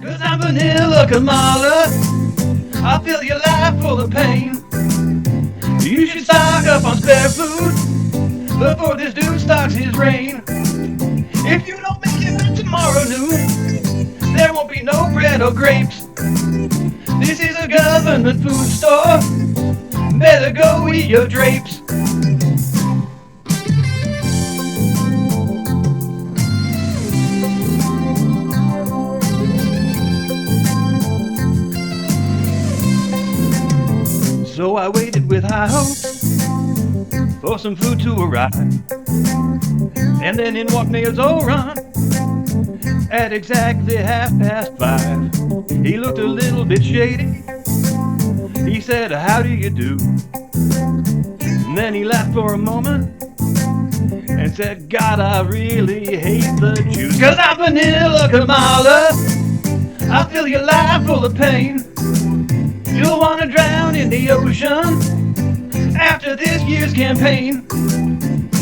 'Cause I'm vanilla Kamala. I'll fill your life full of pain. You should stock up on spare food before this dude starts his reign. If you don't make it by tomorrow noon, there won't be no bread or grapes. This is a government food store. Better go eat your drapes. So I waited with high hopes for some food to arrive. And then in walked Mayor Zoran at exactly 5:30. He looked a little bit shady. He said, "How do you do?" And then he laughed for a moment and said, "God, I really hate the Jews. 'Cause I'm vanilla Kamala. I'll fill your life full of pain. You'll want to drown in the ocean after this year's campaign.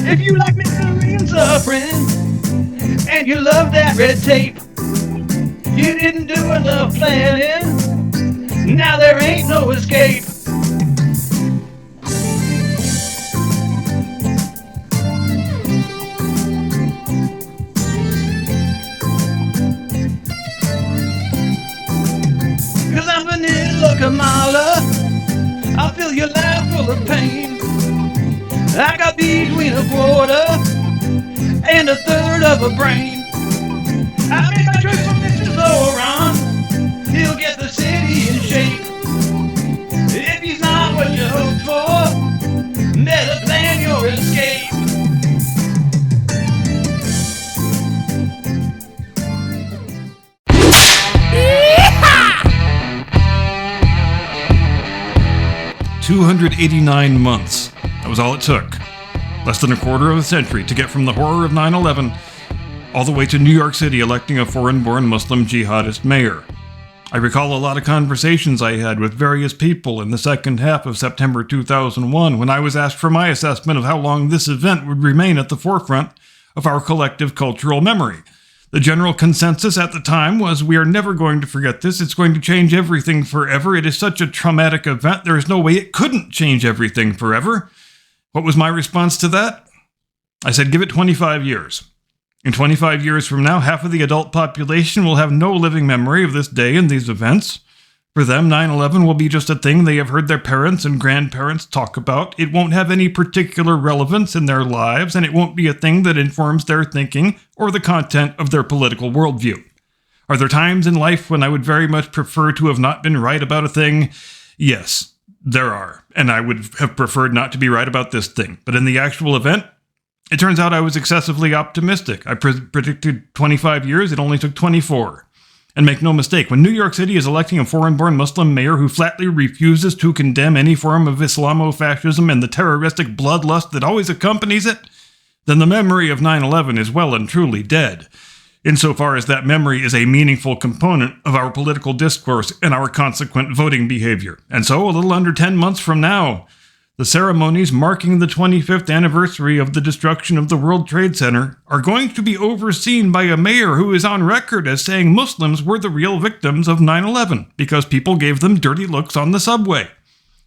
If you like misery and suffering and you love that red tape, you didn't do enough planning. Now there ain't no escape." "'Cause I'm vanilla Kamala. I'll fill your life full of pain. I got between a quarter and a third of a brain. I made my choice for Mr. Zoran. He'll get the city in shape. If he's not what you hoped for, better plan your escape." "289 months. That was all it took. Less than a quarter of a century to get from the horror of 9/11 all the way to New York City electing a foreign-born Muslim jihadist mayor. I recall a lot of conversations I had with various people in the second half of September 2001 when I was asked for my assessment of how long this event would remain at the forefront of our collective cultural memory. The general consensus at the time was, we are never going to forget this. It's going to change everything forever. It is such a traumatic event. There is no way it couldn't change everything forever. What was my response to that? I said, give it 25 years. In 25 years from now, half of the adult population will have no living memory of this day and these events. For them, 9/11 will be just a thing they have heard their parents and grandparents talk about. It won't have any particular relevance in their lives, and it won't be a thing that informs their thinking or the content of their political worldview. Are there times in life when I would very much prefer to have not been right about a thing? Yes, there are, and I would have preferred not to be right about this thing. But in the actual event, it turns out I was excessively optimistic. I predicted 25 years, it only took 24. And make no mistake, when New York City is electing a foreign-born Muslim mayor who flatly refuses to condemn any form of Islamofascism and the terroristic bloodlust that always accompanies it, then the memory of 9/11 is well and truly dead, insofar as that memory is a meaningful component of our political discourse and our consequent voting behavior. And so, a little under 10 months from now, the ceremonies marking the 25th anniversary of the destruction of the World Trade Center are going to be overseen by a mayor who is on record as saying Muslims were the real victims of 9/11 because people gave them dirty looks on the subway,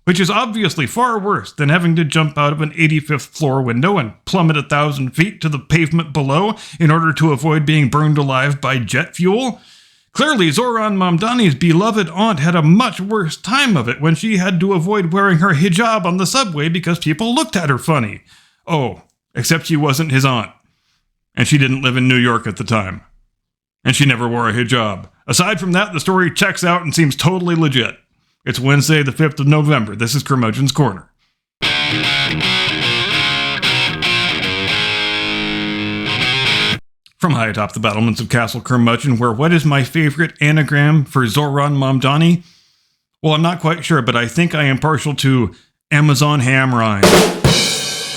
which is obviously far worse than having to jump out of an 85th floor window and plummet 1,000 feet to the pavement below in order to avoid being burned alive by jet fuel. Clearly, Zoran Mamdani's beloved aunt had a much worse time of it when she had to avoid wearing her hijab on the subway because people looked at her funny. Oh, except she wasn't his aunt. And she didn't live in New York at the time. And she never wore a hijab. Aside from that, the story checks out and seems totally legit. It's Wednesday, the 5th of November. This is Curmudgeon's Corner. From high atop the battlements of Castle Curmudgeon, where what is my favorite anagram for Zoran Mamdani? Well, I'm not quite sure, but I think I am partial to Amazon ham rind.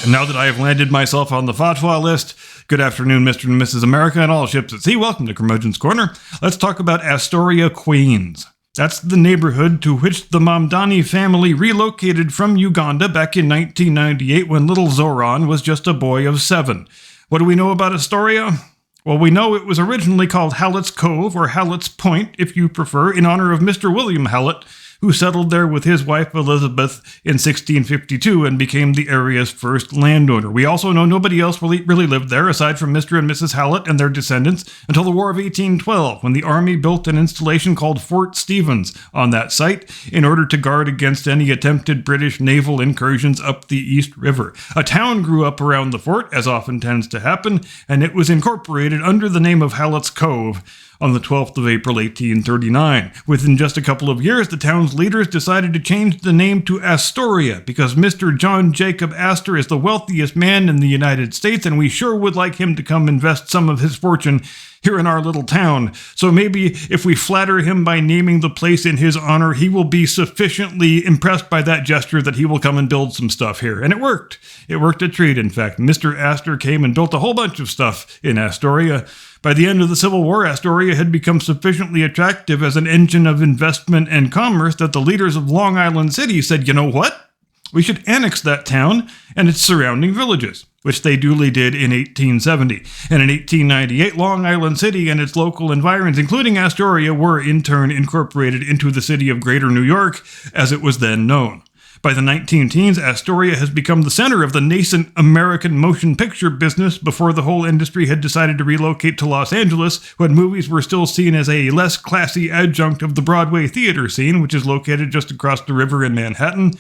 And now that I have landed myself on the fatwa list, good afternoon, Mr. and Mrs. America and all ships at sea. Welcome to Curmudgeon's Corner. Let's talk about Astoria, Queens. That's the neighborhood to which the Mamdani family relocated from Uganda back in 1998 when little Zoran was just a boy of 7. What do we know about Astoria? Well, we know it was originally called Hallett's Cove, or Hallett's Point, if you prefer, in honor of Mr. William Hallett, who settled there with his wife Elizabeth in 1652 and became the area's first landowner. We also know nobody else really lived there, aside from Mr. and Mrs. Hallett and their descendants, until the War of 1812, when the Army built an installation called Fort Stevens on that site in order to guard against any attempted British naval incursions up the East River. A town grew up around the fort, as often tends to happen, and it was incorporated under the name of Hallett's Cove on the 12th of April, 1839. Within just a couple of years, the town's leaders decided to change the name to Astoria because Mr. John Jacob Astor is the wealthiest man in the United States, and we sure would like him to come invest some of his fortune here in our little town. So maybe if we flatter him by naming the place in his honor, he will be sufficiently impressed by that gesture that he will come and build some stuff here. And it worked. It worked a treat, in fact. Mr. Astor came and built a whole bunch of stuff in Astoria. By the end of the Civil War, Astoria had become sufficiently attractive as an engine of investment and commerce that the leaders of Long Island City said, you know what? We should annex that town and its surrounding villages, which they duly did in 1870. And in 1898, Long Island City and its local environs, including Astoria, were in turn incorporated into the city of Greater New York, as it was then known. By the 19-teens, Astoria has become the center of the nascent American motion picture business before the whole industry had decided to relocate to Los Angeles, when movies were still seen as a less classy adjunct of the Broadway theater scene, which is located just across the river in Manhattan.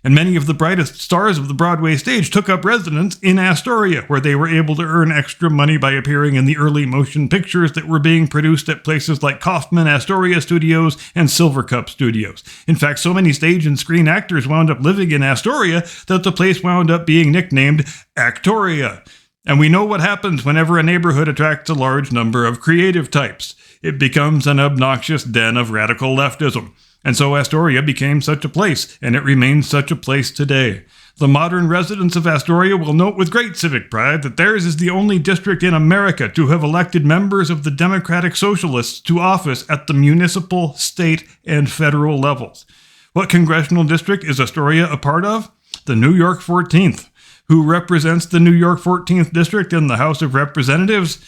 And many of the brightest stars of the Broadway stage took up residence in Astoria, where they were able to earn extra money by appearing in the early motion pictures that were being produced at places like Kaufman Astoria Studios and Silvercup Studios. In fact, so many stage and screen actors wound up living in Astoria that the place wound up being nicknamed Actoria. And we know what happens whenever a neighborhood attracts a large number of creative types. It becomes an obnoxious den of radical leftism. And so Astoria became such a place, and it remains such a place today. The modern residents of Astoria will note with great civic pride that theirs is the only district in America to have elected members of the Democratic Socialists to office at the municipal, state, and federal levels. What congressional district is Astoria a part of? The New York 14th. Who represents the New York 14th district in the House of Representatives?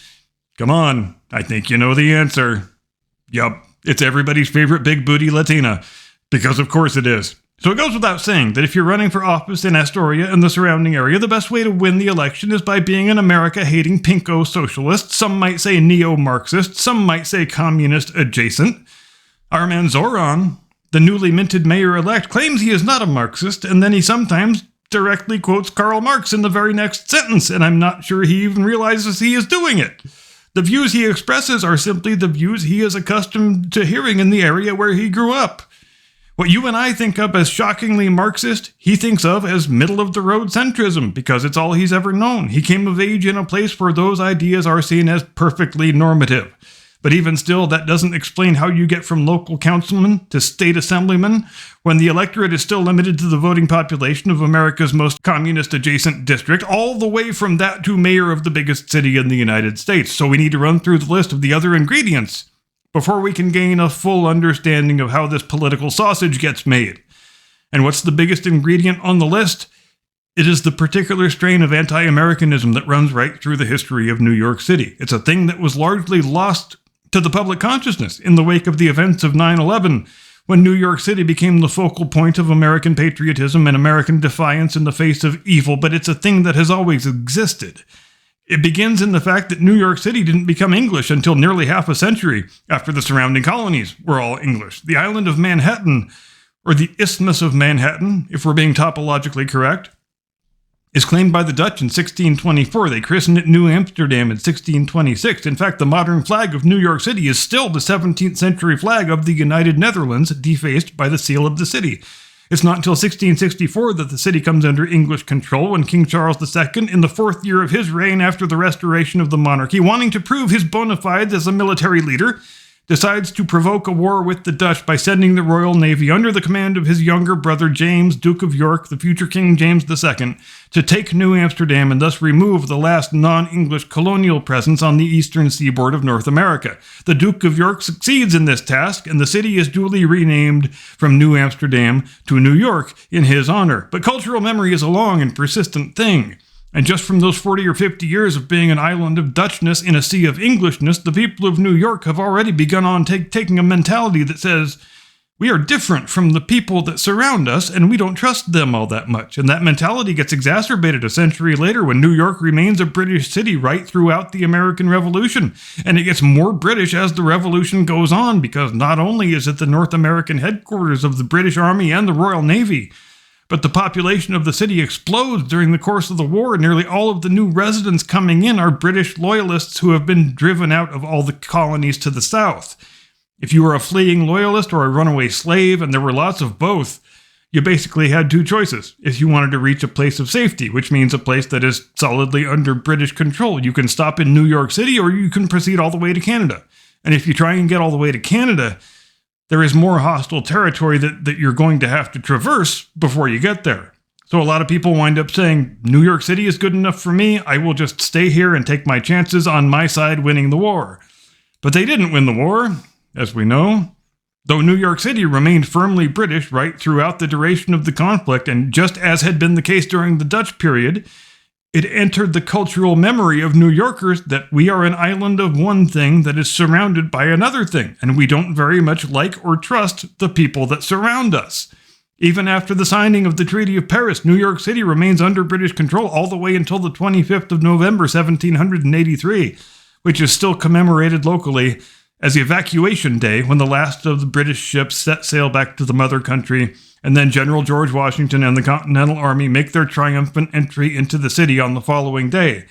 Come on, I think you know the answer. Yup. It's everybody's favorite big booty Latina, because of course it is. So it goes without saying that if you're running for office in Astoria and the surrounding area, the best way to win the election is by being an America-hating pinko socialist. Some might say neo-Marxist, some might say communist adjacent. Our man Zoran, the newly minted mayor-elect, claims he is not a Marxist, and then he sometimes directly quotes Karl Marx in the very next sentence, and I'm not sure he even realizes he is doing it. The views he expresses are simply the views he is accustomed to hearing in the area where he grew up. What you and I think of as shockingly Marxist, he thinks of as middle-of-the-road centrism, because it's all he's ever known. He came of age in a place where those ideas are seen as perfectly normative. But even still, that doesn't explain how you get from local councilman to state assemblyman when the electorate is still limited to the voting population of America's most communist-adjacent district, all the way from that to mayor of the biggest city in the United States. So we need to run through the list of the other ingredients before we can gain a full understanding of how this political sausage gets made. And what's the biggest ingredient on the list? It is the particular strain of anti-Americanism that runs right through the history of New York City. It's a thing that was largely lost to the public consciousness in the wake of the events of 9/11, when New York City became the focal point of American patriotism and American defiance in the face of evil, but it's a thing that has always existed. It begins in the fact that New York City didn't become English until nearly half a century after the surrounding colonies were all English. The island of Manhattan, or the Isthmus of Manhattan, if we're being topologically correct, is claimed by the Dutch in 1624. They christened it New Amsterdam in 1626. In fact, the modern flag of New York City is still the 17th century flag of the United Netherlands, defaced by the seal of the city. It's not until 1664 that the city comes under English control, when King Charles II, in the 4th year of his reign after the restoration of the monarchy, wanting to prove his bona fides as a military leader, decides to provoke a war with the Dutch by sending the Royal Navy under the command of his younger brother James, Duke of York, the future King James II, to take New Amsterdam and thus remove the last non-English colonial presence on the eastern seaboard of North America. The Duke of York succeeds in this task, and the city is duly renamed from New Amsterdam to New York in his honor. But cultural memory is a long and persistent thing. And just from those 40 or 50 years of being an island of Dutchness in a sea of Englishness, the people of New York have already begun on taking a mentality that says, we are different from the people that surround us, and we don't trust them all that much. And that mentality gets exacerbated a century later when New York remains a British city right throughout the American Revolution. And it gets more British as the Revolution goes on, because not only is it the North American headquarters of the British Army and the Royal Navy, but the population of the city explodes during the course of the war. Nearly all of the new residents coming in are British loyalists who have been driven out of all the colonies to the south. If you were a fleeing loyalist or a runaway slave, and there were lots of both, you basically had two choices. If you wanted to reach a place of safety, which means a place that is solidly under British control, you can stop in New York City or you can proceed all the way to Canada. And if you try and get all the way to Canada, there is more hostile territory that you're going to have to traverse before you get there. So a lot of people wind up saying, New York City is good enough for me, I will just stay here and take my chances on my side winning the war. But they didn't win the war, as we know, though New York City remained firmly British right throughout the duration of the conflict, and just as had been the case during the Dutch period, it entered the cultural memory of New Yorkers that we are an island of one thing that is surrounded by another thing, and we don't very much like or trust the people that surround us. Even after the signing of the Treaty of Paris, New York City remains under British control all the way until the 25th of November, 1783, which is still commemorated locally as the Evacuation Day, when the last of the British ships set sail back to the mother country, and then General George Washington and the Continental Army make their triumphant entry into the city on the following day.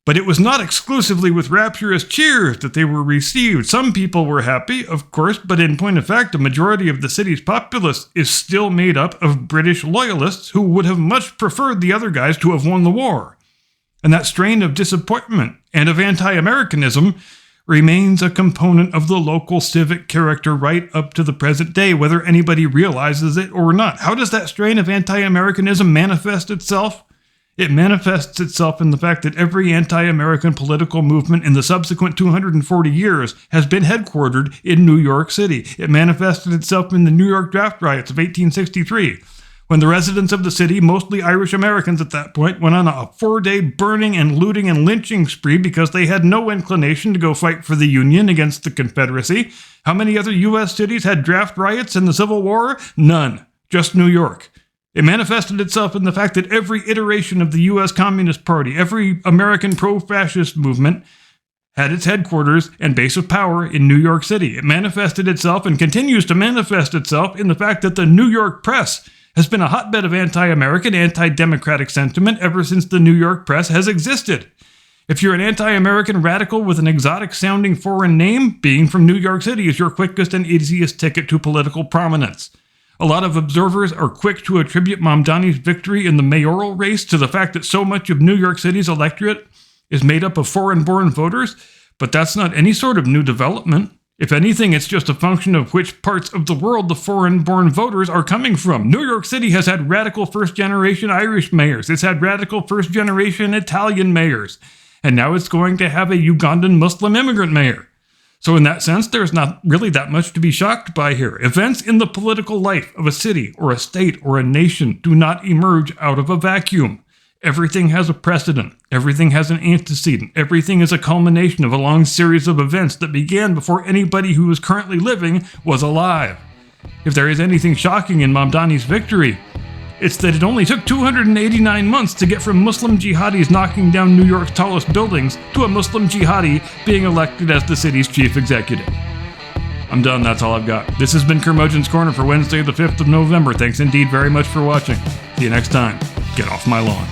But it was not exclusively with rapturous cheers that they were received. Some people were happy, of course, but in point of fact, a majority of the city's populace is still made up of British loyalists who would have much preferred the other guys to have won the war. And that strain of disappointment and of anti-Americanism remains a component of the local civic character right up to the present day, whether anybody realizes it or not. How does that strain of anti-Americanism manifest itself? It manifests itself in the fact that every anti-American political movement in the subsequent 240 years has been headquartered in New York City. It manifested itself in the New York draft riots of 1863, when the residents of the city, mostly Irish Americans at that point, went on a 4-day burning and looting and lynching spree because they had no inclination to go fight for the Union against the Confederacy. How many other U.S. cities had draft riots in the Civil War? None. Just New York. It manifested itself in the fact that every iteration of the U.S. Communist Party, every American pro-fascist movement, had its headquarters and base of power in New York City. It manifested itself and continues to manifest itself in the fact that the New York press has been a hotbed of anti-American, anti-democratic sentiment ever since the New York press has existed. If you're an anti-American radical with an exotic-sounding foreign name, being from New York City is your quickest and easiest ticket to political prominence. A lot of observers are quick to attribute Mamdani's victory in the mayoral race to the fact that so much of New York City's electorate is made up of foreign-born voters, but that's not any sort of new development. If anything, it's just a function of which parts of the world the foreign-born voters are coming from. New York City has had radical first-generation Irish mayors. It's had radical first-generation Italian mayors. And now it's going to have a Ugandan Muslim immigrant mayor. So in that sense, there's not really that much to be shocked by here. Events in the political life of a city or a state or a nation do not emerge out of a vacuum. Everything has a precedent. Everything has an antecedent. Everything is a culmination of a long series of events that began before anybody who is currently living was alive. If there is anything shocking in Mamdani's victory, it's that it only took 289 months to get from Muslim jihadis knocking down New York's tallest buildings to a Muslim jihadi being elected as the city's chief executive. I'm done, that's all I've got. This has been Curmudgeon's Corner for Wednesday the 5th of November. Thanks indeed very much for watching. See you next time. Get off my lawn.